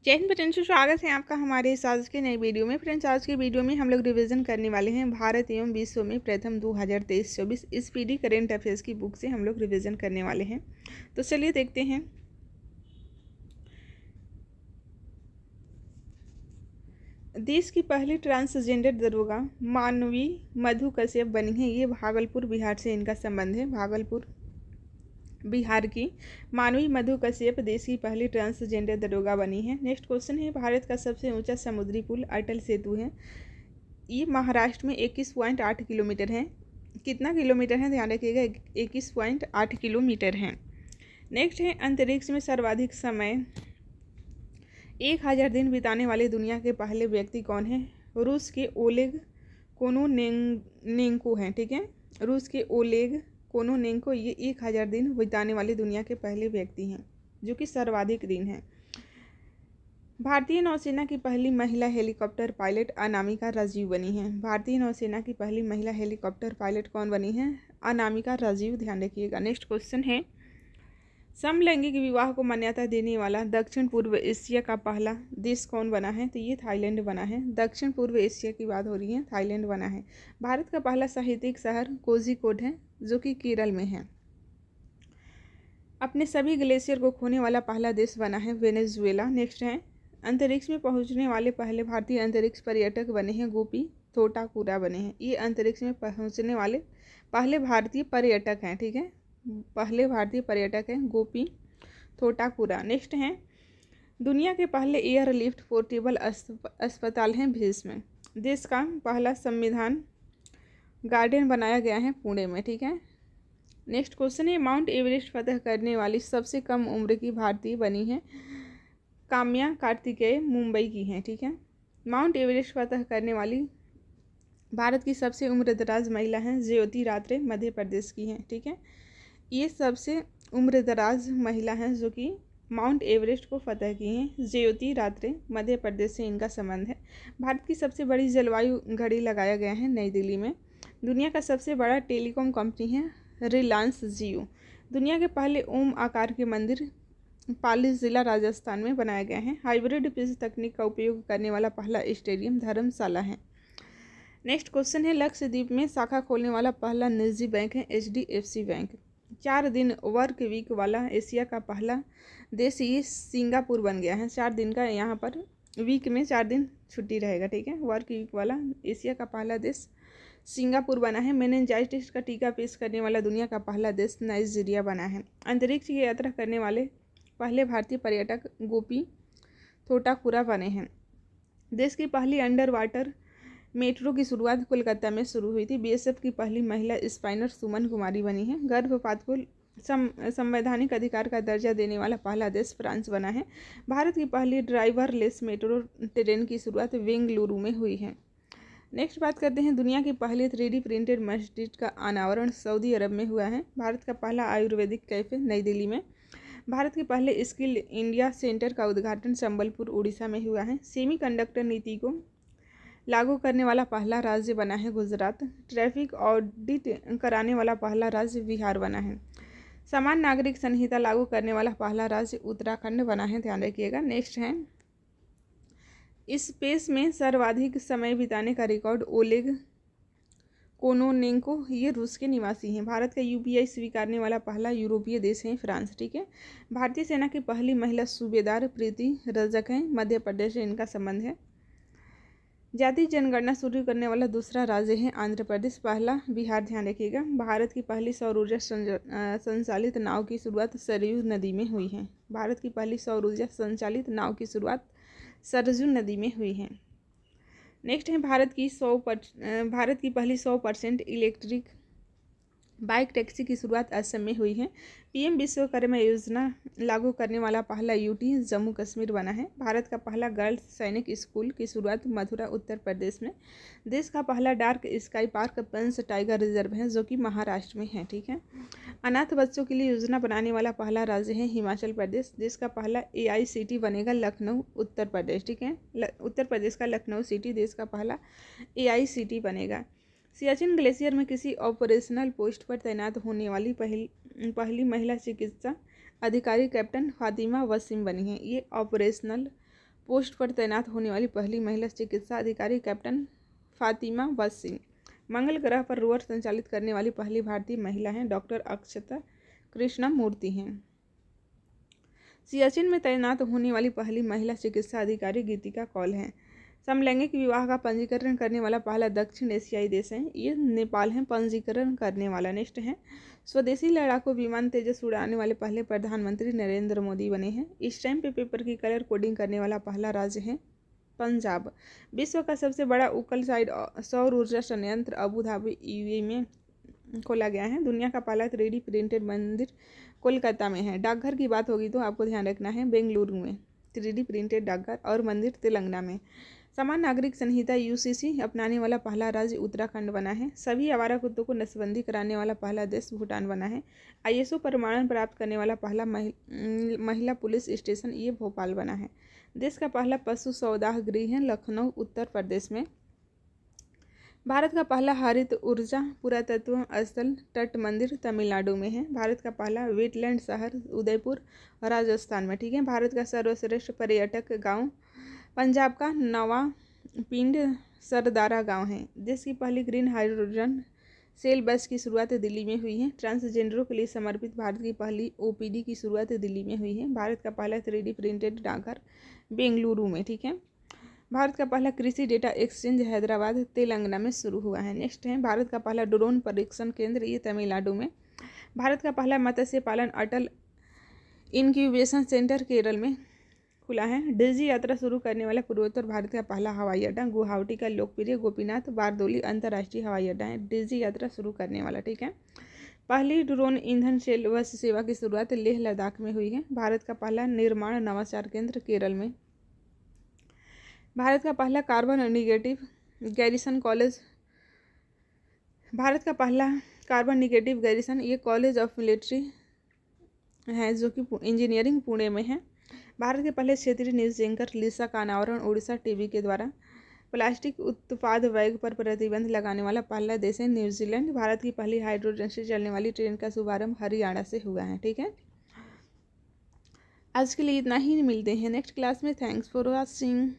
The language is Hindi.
जय हिंद फ्रेंड्स, स्वागत है आपका हमारे इस आज के नई वीडियो में। फ्रेंड्स, आज के वीडियो में हम लोग रिवीजन करने वाले हैं भारत एवं विश्व में प्रथम 2023-24 इस पीडी करेंट अफेयर्स की बुक से हम लोग रिवीजन करने वाले हैं। तो चलिए देखते हैं। देश की पहली ट्रांसजेंडर दरोगा मानवी मधु कश्यप बनी है। ये भागलपुर बिहार से इनका संबंध है। भागलपुर बिहार की मानवी मधु कश्यप देश की पहली ट्रांसजेंडर दरोगा बनी है। नेक्स्ट क्वेश्चन है, भारत का सबसे ऊंचा समुद्री पुल अटल सेतु है। ये महाराष्ट्र में 21.8 किलोमीटर है। कितना किलोमीटर है ध्यान रखिएगा, 21.8 किलोमीटर है। नेक्स्ट है, अंतरिक्ष में सर्वाधिक समय 1000 दिन बिताने वाले दुनिया के पहले व्यक्ति कौन है। रूस के ओलेग कोनोनेंको हैं। ठीक है, रूस के ओलेग कोनोनेंको ये 1000 दिन बिताने वाले दुनिया के पहले व्यक्ति हैं, जो कि सर्वाधिक दिन है। भारतीय नौसेना की पहली महिला हेलीकॉप्टर पायलट अनामिका राजीव बनी है। भारतीय नौसेना की पहली महिला हेलीकॉप्टर पायलट कौन बनी है? अनामिका राजीव, ध्यान रखिएगा। नेक्स्ट क्वेश्चन है, समलैंगिक विवाह को मान्यता देने वाला दक्षिण पूर्व एशिया का पहला देश कौन बना है? तो ये थाईलैंड बना है। दक्षिण पूर्व एशिया की बात हो रही है, थाईलैंड बना है। भारत का पहला साहित्यिक शहर कोझिकोड है, जो कि केरल में है। अपने सभी ग्लेशियर को खोने वाला पहला देश बना है वेनेजुएला। नेक्स्ट है, अंतरिक्ष में पहुंचने वाले पहले भारतीय अंतरिक्ष पर्यटक बने हैं गोपी थोटाकुरा बने हैं। ये अंतरिक्ष में पहुंचने वाले पहले भारतीय पर्यटक हैं। ठीक है, पहले भारतीय पर्यटक हैं गोपी थोटाकुरा। नेक्स्ट है, दुनिया के पहले एयरलिफ्ट पोर्टेबल अस्पताल हैं भीष्म। देश का पहला संविधान गार्डन बनाया गया है पुणे में। ठीक है, नेक्स्ट क्वेश्चन है, माउंट एवरेस्ट फतह करने वाली सबसे कम उम्र की भारतीय बनी है काम्या कार्तिकेय, मुंबई की हैं। ठीक है, माउंट एवरेस्ट फतह करने वाली भारत की सबसे उम्रदराज महिला हैं ज्योति रात्रे, मध्य प्रदेश की हैं। ठीक है, ये सबसे उम्रदराज महिला हैं जो कि माउंट एवरेस्ट को फतह की हैं। ज्योति रात्रे, मध्य प्रदेश से इनका संबंध है। भारत की सबसे बड़ी जलवायु घड़ी लगाया गया है नई दिल्ली में। दुनिया का सबसे बड़ा टेलीकॉम कंपनी है रिलायंस जियो। दुनिया के पहले ओम आकार के मंदिर पाली जिला राजस्थान में बनाया गया है। हाइब्रिड पिच तकनीक का उपयोग करने वाला पहला स्टेडियम धर्मशाला है। नेक्स्ट क्वेश्चन है, लक्षद्वीप में शाखा खोलने वाला पहला निजी बैंक है HDFC बैंक। 4 दिन वर्क वीक वाला एशिया का पहला देश ये सिंगापुर बन गया है। 4 दिन का यहाँ पर वीक में 4 दिन छुट्टी रहेगा। ठीक है, वर्क वीक वाला एशिया का पहला देश सिंगापुर बना है। मेनिंजाइटिस का टीका पेश करने वाला दुनिया का पहला देश नाइजीरिया बना है। अंतरिक्ष की यात्रा करने वाले पहले भारतीय पर्यटक गोपी थोटाकुरा बने हैं। देश की पहली अंडर वाटर मेट्रो की शुरुआत कोलकाता में शुरू हुई थी। BSF की पहली महिला स्पाइनर सुमन कुमारी बनी है। गर्भपात को संवैधानिक अधिकार का दर्जा देने वाला पहला देश फ्रांस बना है। भारत की पहली ड्राइवरलेस मेट्रो ट्रेन की शुरुआत बेंगलुरु में हुई है। नेक्स्ट बात करते हैं, दुनिया की पहली 3D प्रिंटेड मस्जिद का अनावरण सऊदी अरब में हुआ है। भारत का पहला आयुर्वेदिक कैफे नई दिल्ली में। भारत के पहले स्किल इंडिया सेंटर का उद्घाटन संबलपुर उड़ीसा में हुआ है। सेमीकंडक्टर नीति को लागू करने वाला पहला राज्य बना है गुजरात। ट्रैफिक ऑडिट कराने वाला पहला राज्य बिहार बना है। समान नागरिक संहिता लागू करने वाला पहला राज्य उत्तराखंड बना है, ध्यान रखिएगा। नेक्स्ट है, स्पेस में सर्वाधिक समय बिताने का रिकॉर्ड ओलेग कोनोनेंको, ये रूस के निवासी हैं। भारत का UPI स्वीकारने वाला पहला यूरोपीय देश है फ्रांस। ठीक है, भारतीय सेना की पहली महिला सूबेदार प्रीति रजक हैं, मध्य प्रदेश से इनका संबंध है। जाति जनगणना शुरू करने वाला दूसरा राज्य है आंध्र प्रदेश, पहला बिहार, ध्यान रखिएगा। भारत की पहली सौर ऊर्जा संचालित नाव की शुरुआत सरयू नदी में हुई है। भारत की पहली सौर ऊर्जा संचालित नाव की शुरुआत सरयू नदी में हुई है। नेक्स्ट है, भारत की पहली 100% इलेक्ट्रिक बाइक टैक्सी की शुरुआत असम में हुई है। PM विश्वकर्मा योजना लागू करने वाला पहला UT जम्मू कश्मीर बना है। भारत का पहला गर्ल्स सैनिक स्कूल की शुरुआत मथुरा उत्तर प्रदेश में। देश का पहला डार्क स्काई पार्क पंच टाइगर रिजर्व है, जो कि महाराष्ट्र में है। ठीक है, अनाथ बच्चों के लिए योजना बनाने वाला पहला राज्य है हिमाचल प्रदेश। देश का पहला AICT बनेगा लखनऊ उत्तर प्रदेश। ठीक है, उत्तर प्रदेश का लखनऊ सिटी देश का पहला AICT बनेगा। सियाचिन ग्लेशियर में किसी ऑपरेशनल पोस्ट पर तैनात होने वाली पहली महिला चिकित्सा अधिकारी कैप्टन फातिमा वसीम बनी है। ये ऑपरेशनल पोस्ट पर तैनात होने वाली पहली महिला चिकित्सा अधिकारी कैप्टन फातिमा वसीम। मंगल ग्रह पर रोवर संचालित करने वाली पहली भारतीय महिला हैं डॉक्टर अक्षता कृष्णमूर्ति हैं। सियाचिन में तैनात होने वाली पहली महिला चिकित्सा अधिकारी गीतिका कौल हैं। समलैंगिक विवाह का पंजीकरण करने वाला पहला दक्षिण एशियाई देश है ये नेपाल है पंजीकरण करने वाला। नेक्स्ट है स्वदेशी लड़ाकू विमान तेजस उड़ाने वाले पहले प्रधानमंत्री नरेंद्र मोदी बने हैं। इस टाइम पे पेपर की कलर कोडिंग करने वाला पहला राज्य है पंजाब। विश्व का सबसे बड़ा उकल साइड सौर ऊर्जा संयंत्र अबू धाबी यूएई में खोला गया है। दुनिया का पहला 3D प्रिंटेड मंदिर कोलकाता में है। डाकघर की बात होगी तो आपको ध्यान रखना है बेंगलुरु में 3D प्रिंटेड डाकघर और मंदिर तेलंगाना में। समान नागरिक संहिता यूसीसी अपनाने वाला पहला राज्य उत्तराखंड बना है। सभी आवारा कुत्तों को नसबंदी कराने वाला पहला देश भूटान बना है। आईएसओ प्रमाणन प्राप्त करने वाला पहला महिला पुलिस स्टेशन ये भोपाल बना है। देश का पहला पशु सौदाह गृह है लखनऊ उत्तर प्रदेश में। भारत का पहला हरित ऊर्जा पुरातत्व स्थल तट मंदिर तमिलनाडु में है। भारत का पहला वेटलैंड शहर उदयपुर राजस्थान में। ठीक है। भारत का सर्वश्रेष्ठ पर्यटक गांव पंजाब का नवापिंड सरदारा गांव है। देश की पहली ग्रीन हाइड्रोजन सेल बस की शुरुआत दिल्ली में हुई है। ट्रांसजेंडरों के लिए समर्पित भारत की पहली ओपीडी की शुरुआत दिल्ली में हुई है। भारत का पहला 3D प्रिंटेड डाकघर बेंगलुरु में। ठीक है। भारत का पहला कृषि डेटा एक्सचेंज हैदराबाद तेलंगाना में शुरू हुआ है। नेक्स्ट है भारत का पहला ड्रोन परीक्षण केंद्र ये तमिलनाडु में। भारत का पहला मत्स्य पालन अटल इनक्यूबेशन सेंटर केरल में खुला है। डिजी यात्रा शुरू करने वाला पूर्वोत्तर भारत का पहला हवाई अड्डा गुवाहाटी का लोकप्रिय गोपीनाथ बारदोली अंतर्राष्ट्रीय हवाई अड्डा है डिजी यात्रा शुरू करने वाला। ठीक है। पहली ड्रोन ईंधन शेल बस सेवा की शुरुआत लेह लद्दाख में हुई है। भारत का पहला निर्माण नवाचार केंद्र केरल में। भारत का पहला carbon negative garrison college Bharat का पहला कार्बन निगेटिव गैरिसन ये कॉलेज ऑफ मिलिट्री है जो कि इंजीनियरिंग पुणे में है। भारत के पहले क्षेत्रीय न्यूज एंकर लिसा का अनावरण उड़ीसा टीवी के द्वारा। प्लास्टिक उत्पाद बैग पर प्रतिबंध लगाने वाला पहला देश है न्यूजीलैंड। भारत की पहली हाइड्रोजन से चलने वाली ट्रेन का शुभारंभ हरियाणा से हुआ है। ठीक है। आज के लिए इतना ही, मिलते हैं नेक्स्ट क्लास में। Thanks for watching.